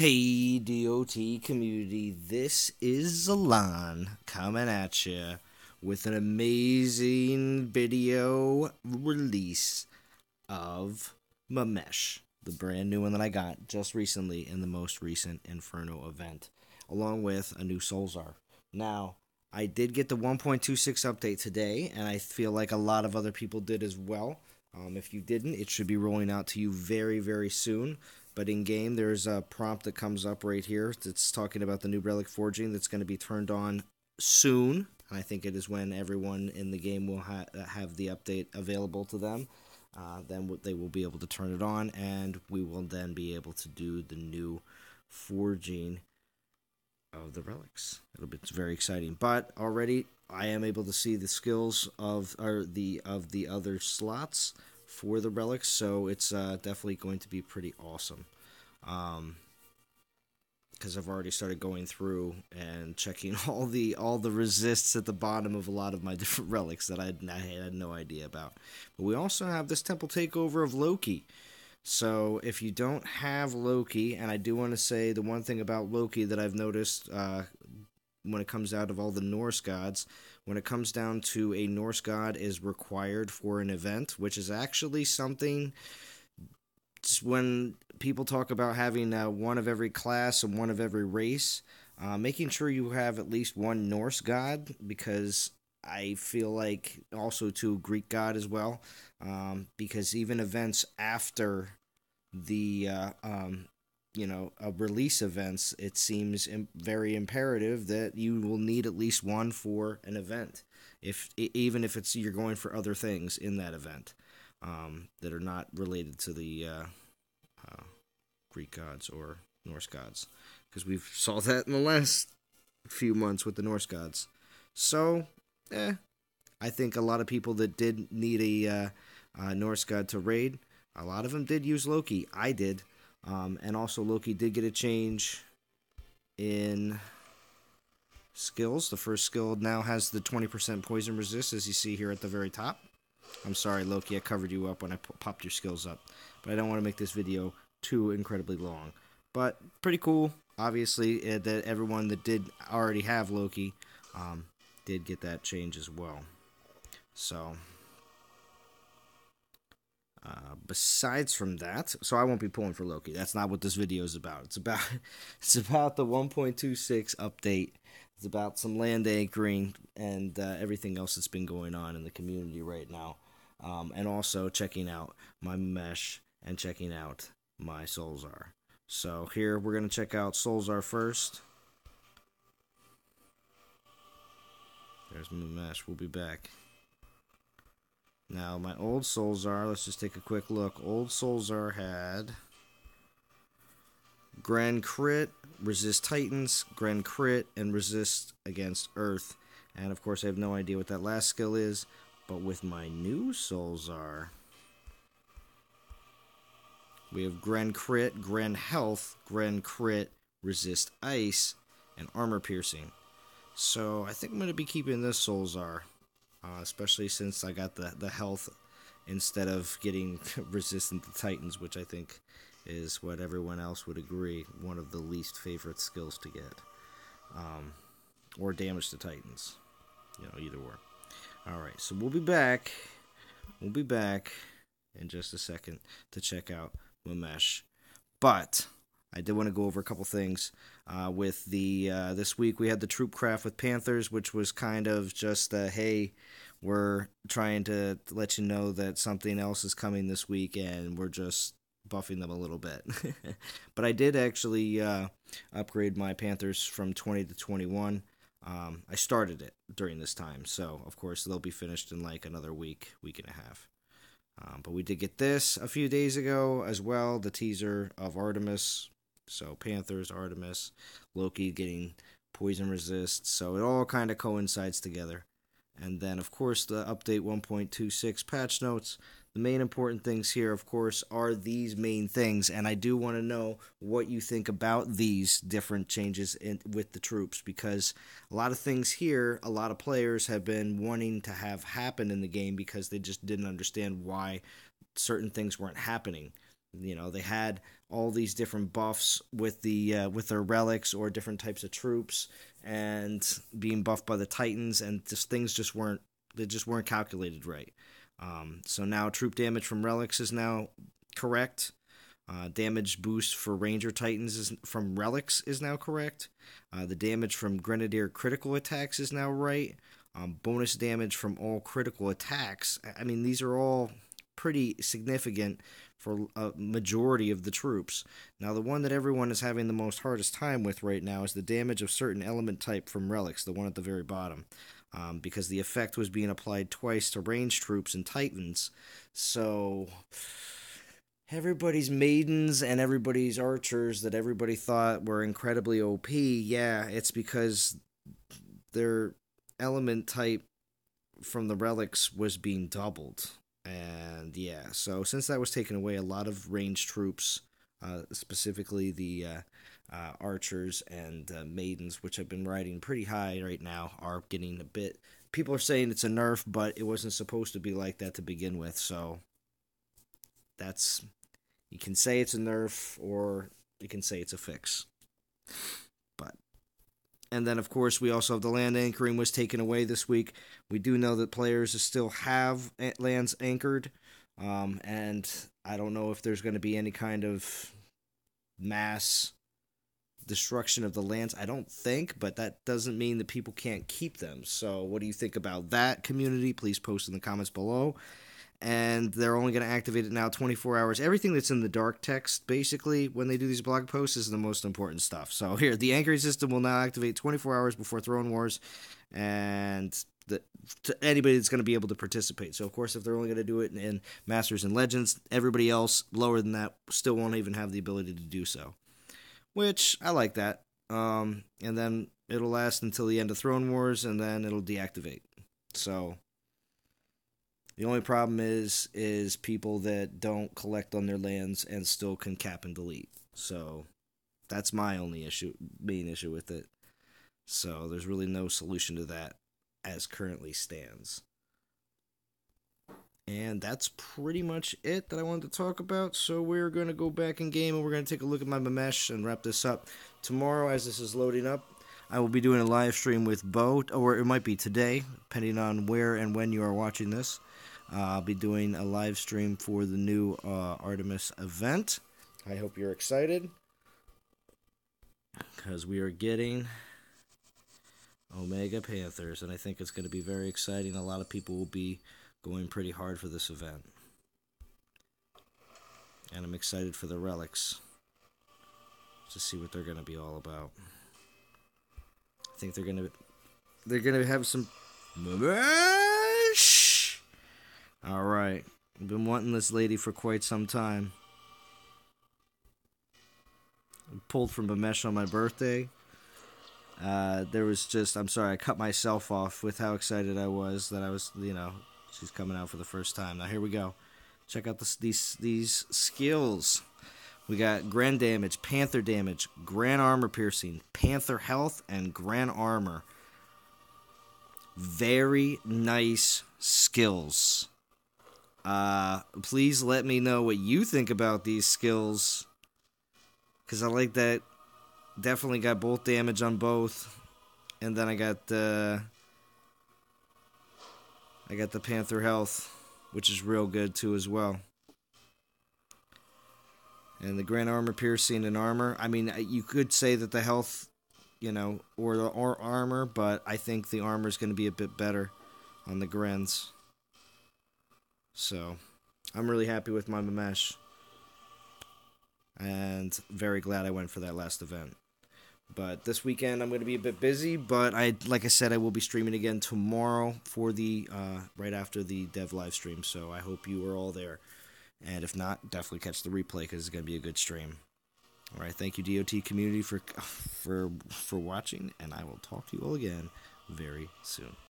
Hey DOT community, this is Zalon coming at you with an amazing video release of Mamesh, the brand new one that I got just recently in the most recent Inferno event, along with a new sulzar. Now, I did get the 1.26 update today, and I feel like a lot of other people did as well. If you didn't, it should be rolling out to you very, very soon. But in game, there's a prompt that comes up right here that's talking about the new relic forging that's going to be turned on soon. And I think it is when everyone in the game will have the update available to them. Then they will be able to turn it on, and we will then be able to do the new forging of the relics. It's very exciting. But already, I am able to see the skills of the other slots for the relics, so it's definitely going to be pretty awesome. Because I've already started going through and checking all the resists at the bottom of a lot of my different relics that I had no idea about. But we also have this temple takeover of Loki. So if you don't have Loki, and I do want to say the one thing about Loki that I've noticed when it comes out of all the Norse gods, when it comes down to a Norse god is required for an event, which is actually something when people talk about having one of every class and one of every race, making sure you have at least one Norse god, because I feel like also to Greek god as well, because even events after the release events, it seems very imperative that you will need at least one for an event, even if it's you're going for other things in that event that are not related to the Greek gods or Norse gods, because we've saw that in the last few months with the Norse gods. So, I think a lot of people that did need a Norse god to raid, a lot of them did use Loki. I did. And also Loki did get a change in skills. The first skill now has the 20% poison resist, as you see here at the very top. I'm sorry, Loki, I covered you up when I popped your skills up. But I don't want to make this video too incredibly long. But pretty cool, obviously, that everyone that did already have Loki did get that change as well. So, besides from that, so I won't be pulling for Loki. That's not what this video is about. It's about the 1.26 update. It's about some land anchoring and everything else that's been going on in the community right now. And also checking out my mesh and checking out my sulzar. So here we're going to check out sulzar first. There's my mesh. We'll be back. Now, my old sulzar, let's just take a quick look. Old sulzar had Grand Crit, Resist Titans, Grand Crit, and Resist against Earth. And, of course, I have no idea what that last skill is. But with my new sulzar, we have Grand Crit, Grand Health, Grand Crit, Resist Ice, and Armor Piercing. So, I think I'm going to be keeping this sulzar. Especially since I got the health instead of getting resistant to Titans, which I think is what everyone else would agree, one of the least favorite skills to get. Or damage to Titans. Either or. Alright, so we'll be back. We'll be back in just a second to check out Mamesh. But I did want to go over a couple things. With the this week we had the troop craft with Panthers, which was kind of just hey, we're trying to let you know that something else is coming this week, and we're just buffing them a little bit. But I did actually upgrade my Panthers from 20 to 21. I started it during this time, so of course they'll be finished in like another week and a half. But we did get this a few days ago as well, the teaser of Artemis. So Panthers, Artemis, Loki getting poison resist. So it all kind of coincides together. And then, of course, the update 1.26 patch notes. The main important things here, of course, are these main things. And I do want to know what you think about these different changes with the troops. Because a lot of things here, a lot of players have been wanting to have happen in the game because they just didn't understand why certain things weren't happening. They had all these different buffs with their relics or different types of troops, and being buffed by the Titans, and things just weren't calculated right. So now troop damage from relics is now correct. Damage boost for Ranger Titans from relics is now correct. The damage from Grenadier critical attacks is now right. Bonus damage from all critical attacks. I mean, these are all pretty significant for a majority of the troops. Now, the one that everyone is having the most hardest time with right now is the damage of certain element type from relics, the one at the very bottom. Because the effect was being applied twice to ranged troops and Titans. So everybody's maidens and everybody's archers that everybody thought were incredibly OP, yeah, it's because their element type from the relics was being doubled. And yeah, so since that was taken away, a lot of ranged troops, specifically the archers and maidens, which have been riding pretty high right now, are getting a bit. People are saying it's a nerf, but it wasn't supposed to be like that to begin with. So that's, you can say it's a nerf, or you can say it's a fix. But, and then of course we also have the land anchoring was taken away this week. We do know that players still have lands anchored, and I don't know if there's going to be any kind of mass destruction of the lands. I don't think, but that doesn't mean that people can't keep them. So what do you think about that, community? Please post in the comments below. And they're only going to activate it now 24 hours. Everything that's in the dark text, basically, when they do these blog posts, is the most important stuff. So here, the anchoring system will now activate 24 hours before Throne Wars, and to anybody that's going to be able to participate. So, of course, if they're only going to do it in Masters and Legends, everybody else lower than that still won't even have the ability to do so. Which, I like that. And then it'll last until the end of Throne Wars, and then it'll deactivate. So the only problem is people that don't collect on their lands and still can cap and delete. So that's my only main issue with it. So there's really no solution to that as currently stands. And that's pretty much it that I wanted to talk about. So we're going to go back in game and we're going to take a look at my Mamesh and wrap this up. Tomorrow, as this is loading up, I will be doing a live stream with Bo, or it might be today, depending on where and when you are watching this. I'll be doing a live stream for the new Artemis event. I hope you're excited, because we are getting Omega Panthers, and I think it's going to be very exciting. A lot of people will be going pretty hard for this event, and I'm excited for the relics to see what they're going to be all about. I think they're going to have some Mamesh. All right, I've been wanting this lady for quite some time. I pulled from Mamesh on my birthday. There was just, I'm sorry, I cut myself off with how excited I was that I was, she's coming out for the first time. Now here we go. Check out these skills. We got Grand Damage, Panther Damage, Grand Armor Piercing, Panther Health, and Grand Armor. Very nice skills. Please let me know what you think about these skills, because I like that. Definitely got bolt damage on both. And then I got the Panther Health, which is real good too as well. And the Grand Armor Piercing and Armor. I mean, you could say that the health, or armor, but I think the armor is going to be a bit better on the Grens. So, I'm really happy with my Mamesh. And very glad I went for that last event. But this weekend I'm going to be a bit busy, but like I said, I will be streaming again tomorrow for the right after the dev live stream. So I hope you are all there, and if not, definitely catch the replay, because it's going to be a good stream. All right, thank you DOT community for watching, and I will talk to you all again very soon.